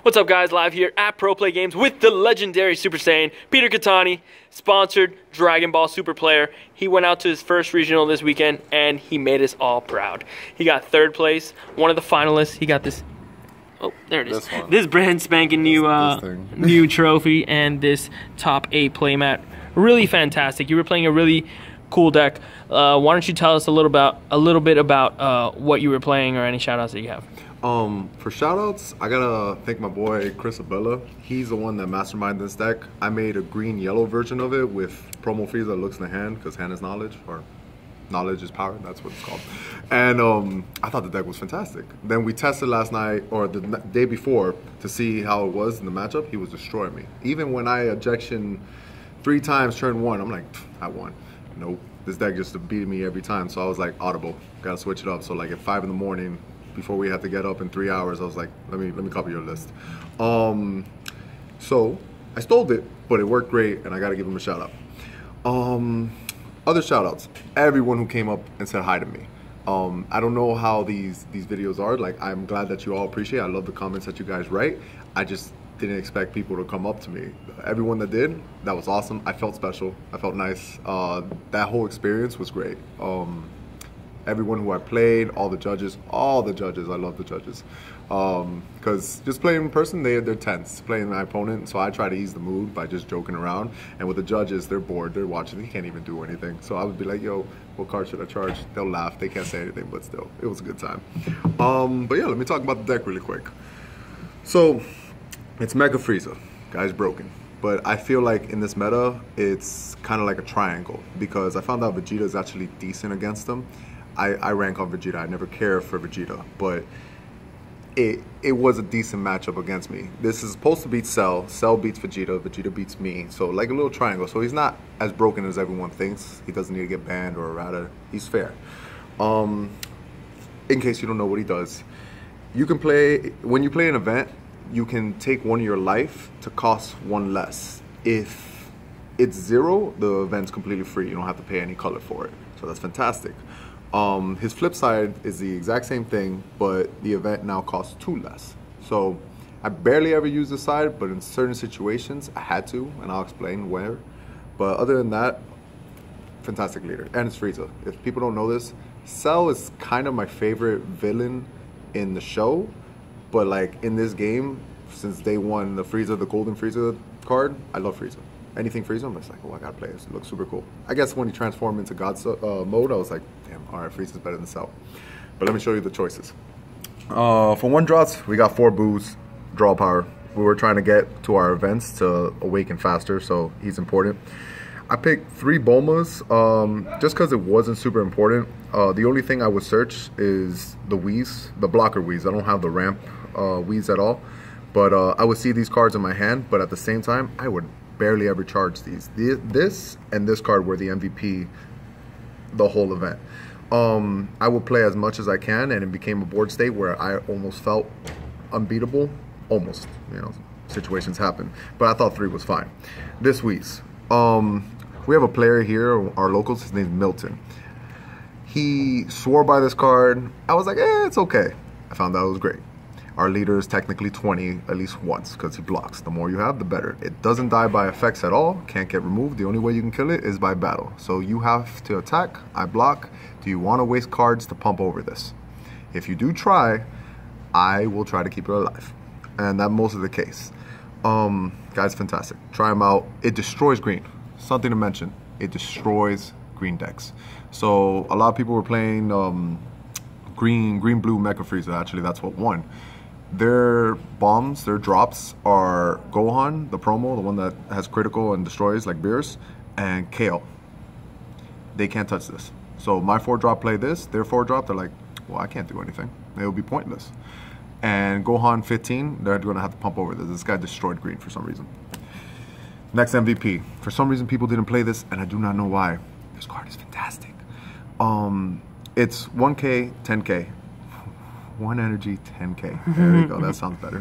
What's up, guys? Live here at Pro Play Games with the legendary Super Saiyan, Peter Cattani, sponsored Dragon Ball Super player. He went out to his first regional this weekend, and he made us all proud. He got third place, one of the finalists. He got this, oh, there it is. This brand spanking new, new trophy and this top 8 playmat. Really fantastic. You were playing a really cool deck. Why don't you tell us a little bit about what you were playing or any shoutouts that you have? For shoutouts, I gotta thank my boy Chris Abella. He's the one that masterminded this deck. I made a green-yellow version of it with promo Frieza that looks in the hand, because hand is knowledge, or knowledge is power, that's what it's called. And I thought the deck was fantastic. Then we tested last night, or the day before, to see how it was in the matchup. He was destroying me. Even when I ejection 3 times turn 1, I'm like, I won. Nope, this deck just beat me every time. So I was like, audible, gotta switch it up. So like at 5 in the morning, before we had to get up in 3 hours, I was like, let me copy your list. So I stole it, but it worked great, and I gotta give him a shout out. Other shout outs, everyone who came up and said hi to me. I don't know how these videos are. Like, I'm glad that you all appreciate it. I love the comments that you guys write. I just didn't expect people to come up to me. Everyone that did, that was awesome. I felt special, I felt nice. That whole experience was great. Everyone who I played, all the judges, I love the judges. Because just playing in person, they're tense, playing my opponent, so I try to ease the mood by just joking around. And with the judges, they're bored, they're watching, they can't even do anything. So I would be like, yo, what card should I charge? They'll laugh, they can't say anything, but still, it was a good time. But yeah, let me talk about the deck really quick. So, it's Mecha Frieza, guy's broken. But I feel like in this meta, it's kind of like a triangle, because I found out Vegeta is actually decent against them. I rank on Vegeta. I never cared for Vegeta, but it was a decent matchup against me. This is supposed to beat Cell. Cell beats Vegeta. Vegeta beats me. So like a little triangle. So he's not as broken as everyone thinks. He doesn't need to get banned or errata. He's fair. In case you don't know what he does, you can play, when you play an event, you can take 1 of your life to cost 1 less. If it's 0, the event's completely free. You don't have to pay any color for it. So that's fantastic. His flip side is the exact same thing, but the event now costs 2 less. So I barely ever use this side, but in certain situations I had to, and I'll explain where. But other than that, fantastic leader. And it's Frieza. If people don't know this, Cell is kind of my favorite villain in the show, but like in this game, since day 1, the Frieza, the Golden Frieza card, I love Frieza. Anything Frieza, I'm just like, oh, I gotta play this. It looks super cool. I guess when he transformed into God mode, I was like, damn, all right, Frieza's better than Cell. But let me show you the choices. For 1 drops, we got 4 boos, draw power. We were trying to get to our events to awaken faster, so he's important. I picked 3 Bulmas just because it wasn't super important. The only thing I would search is the Whis, the blocker Whis. I don't have the ramp Whis at all. But I would see these cards in my hand, but at the same time, I would barely ever charge these. This and this card were the MVP the whole event. I would play as much as I can, and it became a board state where I almost felt unbeatable. Almost, you know, situations happen. But I thought 3 was fine. This Whis. We have a player here, our locals, his name's Milton. He swore by this card. I was like, it's okay. I found out it was great. Our leader is technically 20 at least once, because he blocks. The more you have, the better. It doesn't die by effects at all, can't get removed. The only way you can kill it is by battle. So you have to attack, I block. Do you want to waste cards to pump over this? If you do try, I will try to keep it alive. And that's most of the case. Guys, fantastic. Try them out. It destroys green. Something to mention. It destroys green decks. So a lot of people were playing green-blue Mecha Frieza. Actually, that's what won. Their bombs, their drops are Gohan, the promo, the one that has critical and destroys like Beerus, and Kale. They can't touch this. So my 4-drop play this, their 4-drop, they're like, well, I can't do anything. It'll be pointless. And Gohan 15, they're gonna have to pump over this. This guy destroyed green for some reason. Next MVP. For some reason, people didn't play this, and I do not know why. This card is fantastic. It's 1K, 10K. 1 energy, 10K. There you go, that sounds better.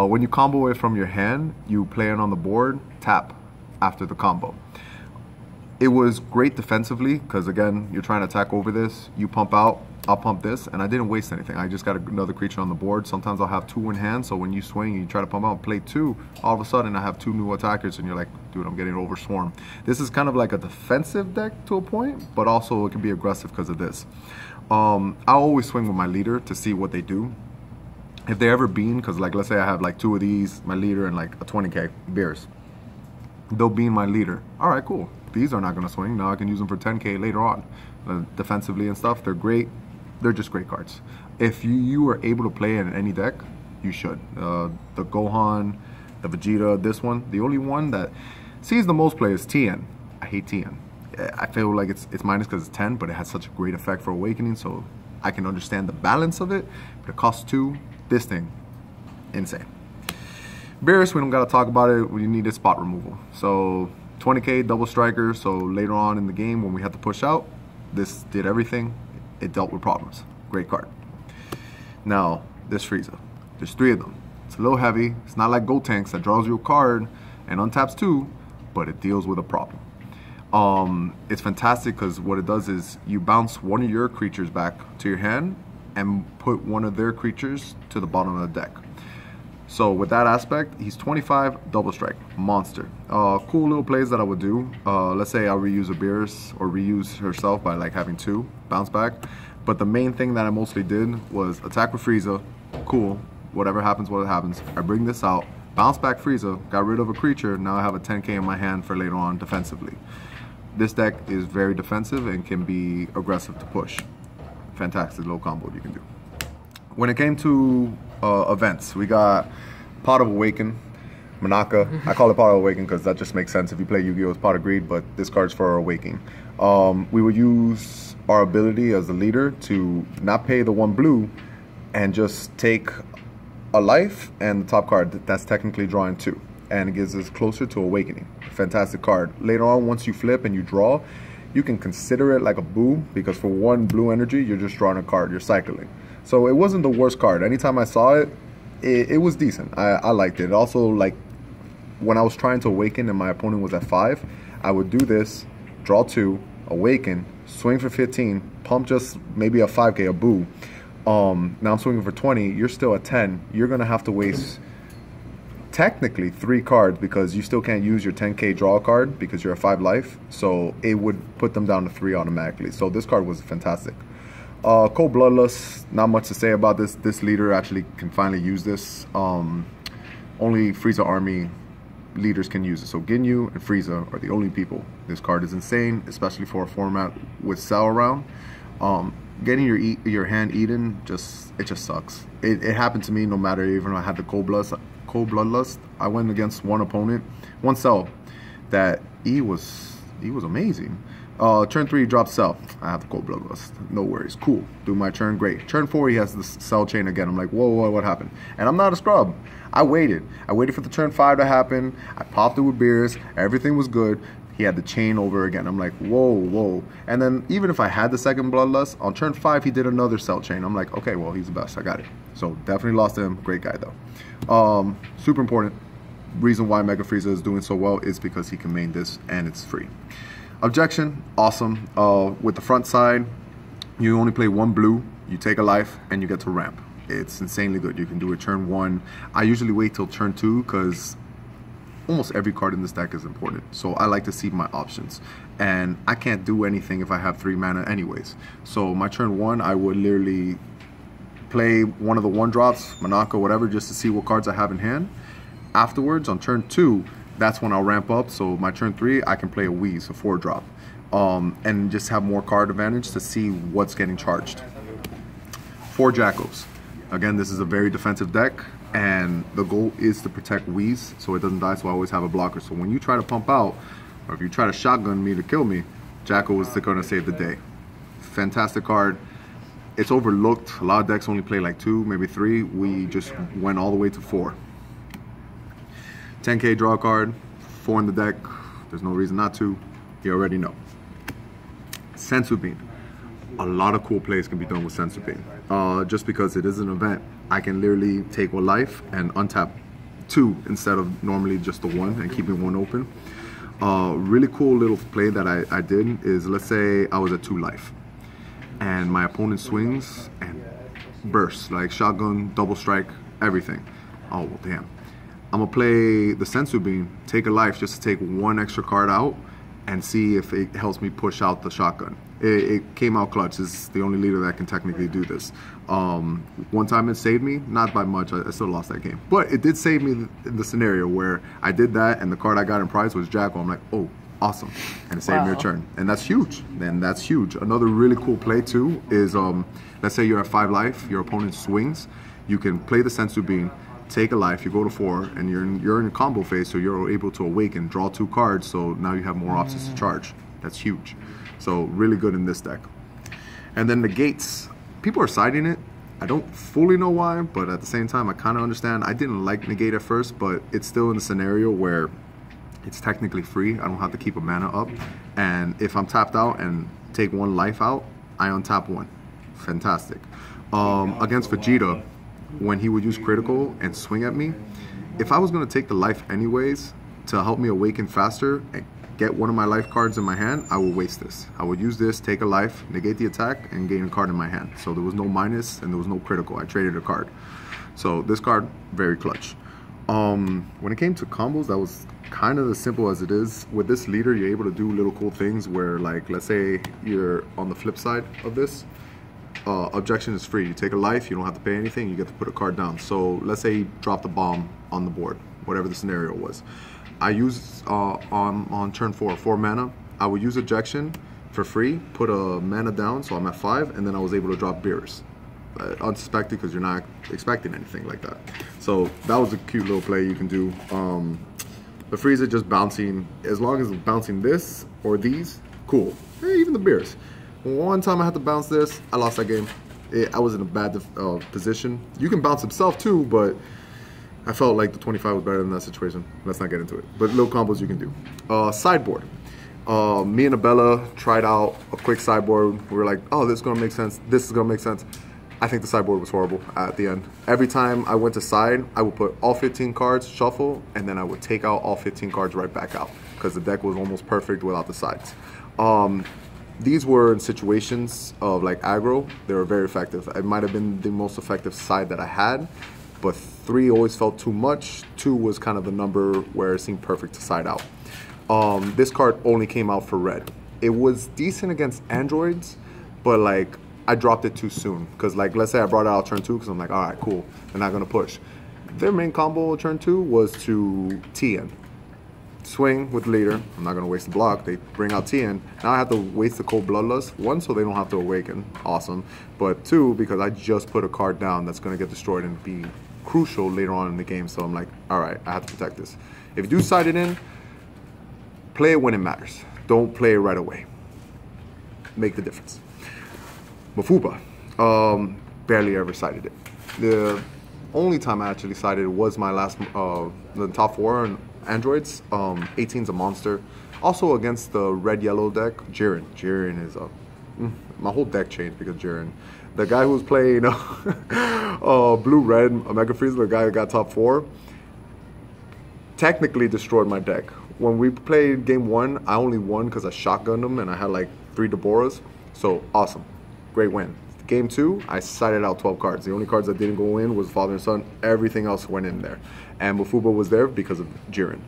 When you combo it from your hand, you play it on the board, tap after the combo. It was great defensively, because again, you're trying to attack over this, you pump out, I'll pump this, and I didn't waste anything. I just got another creature on the board. Sometimes I'll have 2 in hand, so when you swing and you try to pump out, play 2, all of a sudden I have 2 new attackers, and you're like, dude, I'm getting overswarmed. This is kind of like a defensive deck to a point, but also it can be aggressive because of this. I'll always swing with my leader to see what they do. If they ever bean, because like let's say I have like 2 of these, my leader, and like a 20k beers, they'll bean my leader. All right, cool. These are not going to swing. Now I can use them for 10k later on. Defensively and stuff, they're great. They're just great cards. If you are able to play in any deck, you should. The Gohan, the Vegeta, this one. The only one that sees the most play is Tien. I hate Tien. I feel like it's minus because it's 10, but it has such a great effect for Awakening, so I can understand the balance of it. But it costs 2. This thing, insane. Beerus, we don't gotta talk about it. We needed spot removal. So 20k double striker. So later on in the game when we had to push out, this did everything. It dealt with problems. Great card. Now, this Frieza. There's 3 of them. It's a little heavy. It's not like Go Tanks that draws you a card and untaps 2, but it deals with a problem. It's fantastic because what it does is you bounce one of your creatures back to your hand and put one of their creatures to the bottom of the deck. So with that aspect, he's 25, double strike, monster. Cool little plays that I would do. Let's say I'll reuse a Beerus or reuse herself by like having 2, bounce back. But the main thing that I mostly did was attack with Frieza, cool, whatever happens, what happens. I bring this out, bounce back Frieza, got rid of a creature, now I have a 10k in my hand for later on defensively. This deck is very defensive and can be aggressive to push. Fantastic little combo you can do. When it came to events, we got Pot of Awaken, Manaka. I call it Pot of Awaken because that just makes sense. If you play Yu-Gi-Oh! It's Pot of Greed, but this card's for Awakening. We would use our ability as the leader to not pay the 1 blue and just take a life and the top card that's technically drawing 2. And it gives us closer to Awakening. Fantastic card. Later on, once you flip and you draw, you can consider it like a boo because for 1 blue energy, you're just drawing a card. You're cycling. So it wasn't the worst card. Anytime I saw it, it was decent. I liked it. Also, like when I was trying to awaken and my opponent was at 5, I would do this, draw 2, awaken, swing for 15, pump just maybe a 5k, a boo. Now I'm swinging for 20. You're still at 10. You're gonna have to waste technically 3 cards because you still can't use your 10k draw card because you're at 5 life. So it would put them down to 3 automatically. So this card was fantastic. Cold Bloodlust, not much to say about this. This leader actually can finally use this. Only Frieza army leaders can use it. So Ginyu and Frieza are the only people. This card is insane, especially for a format with Cell around. Getting your hand eaten, it just sucks. It happened to me no matter even though I had the Cold Bloodlust. I went against one opponent, one Cell, that he was amazing. Turn 3, drop Cell. I have the Cold Bloodlust. No worries. Cool. Do my turn. Great. Turn 4, he has the Cell chain again. I'm like, whoa, what happened? And I'm not a scrub. I waited for the turn 5 to happen. I popped it with Beerus. Everything was good. He had the chain over again. I'm like, whoa. And then even if I had the second Bloodlust, on turn 5, he did another Cell chain. I'm like, okay, well, he's the best. I got it. So definitely lost to him. Great guy, though. Super important. Reason why Mecha Frieza is doing so well is because he can main this and it's free. Objection, awesome. With the front side, you only play 1 blue, you take a life, and you get to ramp. It's insanely good. You can do it turn 1. I usually wait till turn 2 because almost every card in this deck is important. So I like to see my options. And I can't do anything if I have 3 mana anyways. So my turn 1, I would literally play one of the 1-drops, Manaka, whatever, just to see what cards I have in hand. Afterwards, on turn 2, that's when I'll ramp up. So my turn 3, I can play a Wheeze, a 4-drop, and just have more card advantage to see what's getting charged. 4 Jackals. Again, this is a very defensive deck, and the goal is to protect Wheeze so it doesn't die, so I always have a blocker. So when you try to pump out, or if you try to shotgun me to kill me, Jackal is going to save the day. Fantastic card. It's overlooked. A lot of decks only play like 2, maybe 3. We just went all the way to 4. 10k draw card, 4 in the deck. There's no reason not to. You already know. Sensu Bean. A lot of cool plays can be done with Sensu Bean. Just because it is an event, I can literally take 1 life and untap 2 instead of normally just the 1 and keeping 1 open. Really cool little play that I did is, let's say I was at 2 life. and my opponent swings and bursts, like shotgun, double strike, everything. Oh, well, damn. I'm gonna play the Sensu Bean, take a life just to take one extra card out and see if it helps me push out the shotgun. It came out clutch. This is the only leader that can technically do this. One time it saved me, not by much. I still lost that game, but it did save me in the scenario where I did that and the card I got in prize was Jackal. I'm like, oh, awesome, and it saved me a turn, and that's huge. And that's huge. Another really cool play too is, let's say you're at 5 life, your opponent swings, you can play the Sensu Bean, take a life, you go to 4, and you're in a combo phase, so you're able to awaken, draw 2 cards, so now you have more options to charge. That's huge. So really good in this deck. And then the gates, people are citing it. I don't fully know why, but at the same time, I kind of understand. I didn't like negate at first, but it's still in the scenario where it's technically free. I don't have to keep a mana up. And if I'm tapped out and take 1 life out, I untap 1. Fantastic. Against Vegeta, when he would use critical and swing at me, if I was going to take the life anyways to help me awaken faster and get one of my life cards in my hand, I will waste this. I would use this, take a life, negate the attack, and gain a card in my hand. So there was no minus and there was no critical. I traded a card. So this card, very clutch. When it came to combos, that was kind of as simple as it is. With this leader, you're able to do little cool things where, like, let's say you're on the flip side of this. Objection is free. You take a life, you don't have to pay anything, you get to put a card down. So let's say you drop the bomb on the board, whatever the scenario was. I use on turn 4 mana, I would use ejection for free, put a mana down, so I'm at 5, and then I was able to drop Beerus. Unsuspected, because you're not expecting anything like that. So that was a cute little play you can do. The Frieza just bouncing, as long as it's bouncing this or these, cool. Hey, even the Beerus. One time I had to bounce this, I lost that game. I was in a bad position. You can bounce himself too, but I felt like the 25 was better than that situation. Let's not get into it. But little combos you can do. Sideboard. Me and Abella tried out a quick sideboard. We were like, oh, this is gonna make sense. This is gonna make sense. I think the sideboard was horrible at the end. Every time I went to side, I would put all 15 cards, shuffle, and then I would take out all 15 cards right back out because the deck was almost perfect without the sides. These were in situations of like aggro. They were very effective. It might have been the most effective side that I had, but 3 always felt too much. 2 was kind of the number where it seemed perfect to side out. This card only came out for red. It was decent against androids, but like I dropped it too soon. Because like, let's say I brought it out turn 2 because I'm like, all right, cool. They're not gonna push. Their main combo turn 2 was to TN. Swing with leader. I'm not gonna waste the block. They bring out TN. Now I have to waste the cold bloodlust. 1, so they don't have to awaken. Awesome. But 2, because I just put a card down that's gonna get destroyed and be crucial later on in the game. So I'm like, all right, I have to protect this. If you do side it in, play it when it matters. Don't play it right away. Make the difference. Mafuba. Barely ever sided it. The only time I actually sided it was my last, the top 4 and androids. 18's a monster. Also against the red-yellow deck, Jiren. Jiren is my whole deck changed because Jiren. The guy who was playing blue-red, Mecha Frieza, the guy who got top 4, technically destroyed my deck. When we played game 1, I only won because I shotgunned him and I had like 3 Deborahs. So awesome, great win. Game 2, I sided out 12 cards. The only cards that didn't go in was Father and Son. Everything else went in there. And Mafuba was there because of Jiren.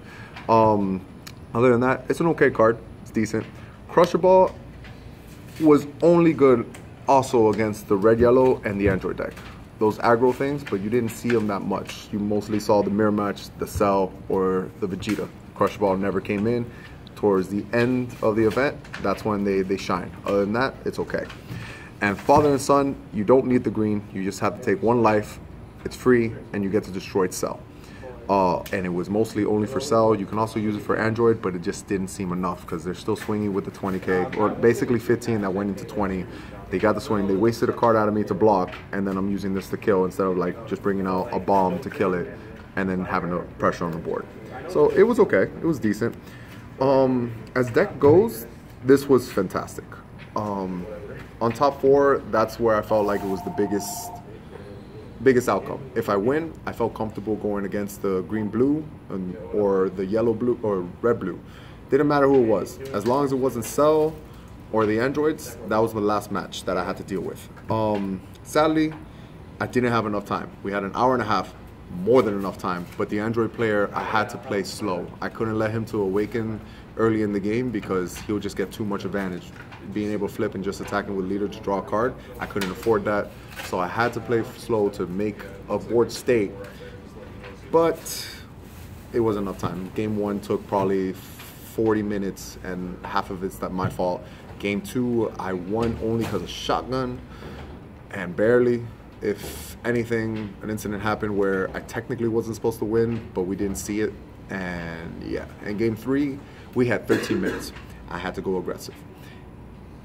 Other than that, it's an okay card. It's decent. Crusher Ball was only good also against the red-yellow and the android deck. Those aggro things, but you didn't see them that much. You mostly saw the mirror match, the Cell, or the Vegeta. Crusher Ball never came in. Towards the end of the event, that's when they shine. Other than that, it's okay. And Father and Son, you don't need the green. You just have to take 1 life. It's free, and you get to destroy Cell. And it was mostly only for Cell. You can also use it for Android, but it just didn't seem enough because they're still swinging with the 20k, or basically 15 that went into 20. They got the swing. They wasted a card out of me to block, and then I'm using this to kill instead of like just bringing out a bomb to kill it and then having the pressure on the board. So it was okay. It was decent. As deck goes, this was fantastic. On top 4, that's where I felt like it was the biggest outcome. If I win, I felt comfortable going against the green-blue or the yellow-blue or red-blue. Didn't matter who it was. As long as it wasn't Cell or the Androids, that was the last match that I had to deal with. Sadly, I didn't have enough time. We had an hour and a half, more than enough time, but the Android player, I had to play slow. I couldn't let him to awaken early in the game because he'll just get too much advantage. Being able to flip and just attacking with leader to draw a card, I couldn't afford that. So I had to play slow to make a board state, but it wasn't enough time. Game 1 took probably 40 minutes and half of it's my fault. Game 2, I won only because of shotgun and barely. If anything, an incident happened where I technically wasn't supposed to win, but we didn't see it. And yeah, in game 3, we had 13 minutes. I had to go aggressive.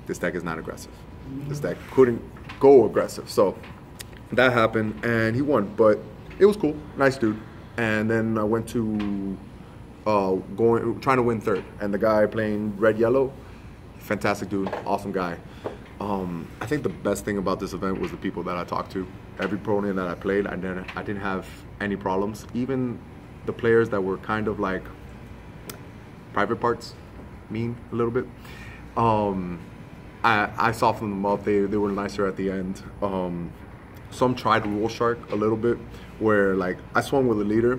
This deck is not aggressive. This deck couldn't go aggressive. So that happened and he won, but it was cool. Nice dude. And then I went to trying to win third. And the guy playing red-yellow, fantastic dude, awesome guy. I think the best thing about this event was the people that I talked to. Every opponent that I played, I didn't have any problems. Even the players that were kind of like private parts, mean a little bit. I softened them up. They were nicer at the end. Some tried Rule Shark a little bit, where like I swung with the leader,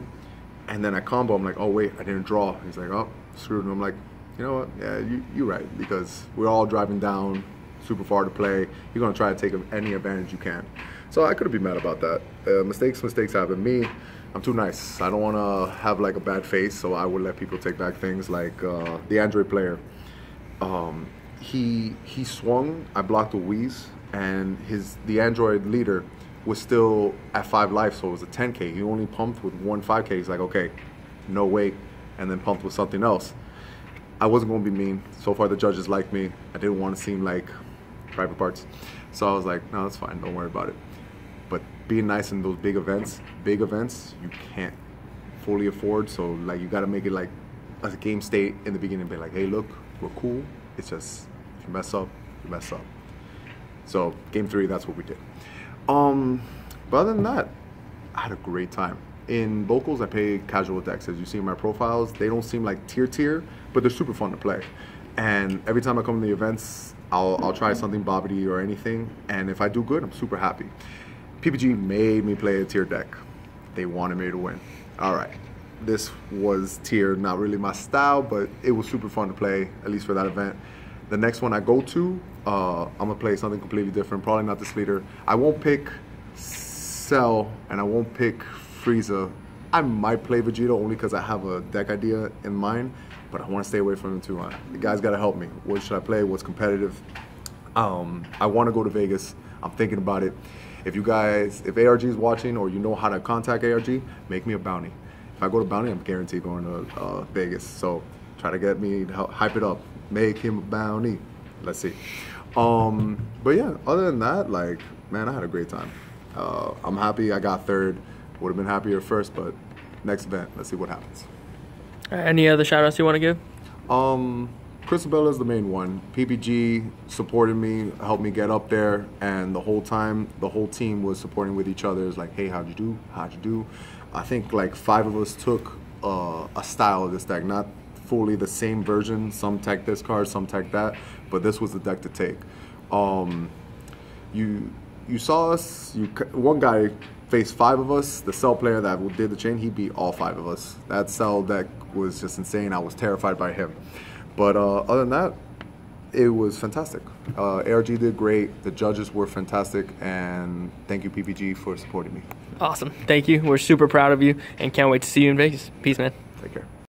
and then I combo. I'm like, oh wait, I didn't draw. He's like, oh, screwed. And I'm like, you know what? Yeah, you're right, because we're all driving down super far to play. You're gonna try to take any advantage you can. So I couldn't be mad about that. Mistakes happen. Me, I'm too nice. I don't want to have like a bad face, so I would let people take back things. Like the Android player, he swung. I blocked a wheeze, and the Android leader was still at 5 life, so it was a 10K. He only pumped with 1 5K. He's like, okay, no wait, and then pumped with something else. I wasn't going to be mean. So far, the judges liked me. I didn't want to seem like private parts. So I was like, no, that's fine. Don't worry about it. But being nice in those big events, you can't fully afford. So like, you got to make it like a game state in the beginning. Be like, hey, look, we're cool. It's just, if you mess up, you mess up. So game 3, that's what we did. But other than that, I had a great time. In vocals, I play casual decks. As you see in my profiles, they don't seem like tier, but they're super fun to play. And every time I come to the events, I'll try something bobbity or anything. And if I do good, I'm super happy. PPG made me play a tier deck. They wanted me to win. All right. This was tier, not really my style, but it was super fun to play, at least for that event. The next one I go to, I'm gonna play something completely different. Probably not this leader. I won't pick Cell, and I won't pick Frieza. I might play Vegeta only because I have a deck idea in mind, but I want to stay away from him too. The guys got to help me. What should I play? What's competitive? I want to go to Vegas. I'm thinking about it. If ARG is watching, or you know how to contact ARG, make me a bounty. If I go to bounty, I'm guaranteed going to Vegas. So try to get me to hype it up. Make him a bounty. Let's see. But yeah, other than that, like, man, I had a great time. I'm happy I got third. Would have been happier first, but next event, let's see what happens. Any other shout outs you want to give? Christabella is the main one. PPG supported me, helped me get up there, and the whole time, the whole team was supporting with each other. It's like, hey, how'd you do? How'd you do? I think like 5 of us took a style of this deck, not fully the same version. Some tech this card, some tech that, but this was the deck to take. You saw us, one guy faced 5 of us. The Cell player that did the chain, he beat all 5 of us. That Cell deck was just insane. I was terrified by him. But other than that, it was fantastic. ARG did great. The judges were fantastic. And thank you, PPG, for supporting me. Awesome. Thank you. We're super proud of you and can't wait to see you in Vegas. Peace, man. Take care.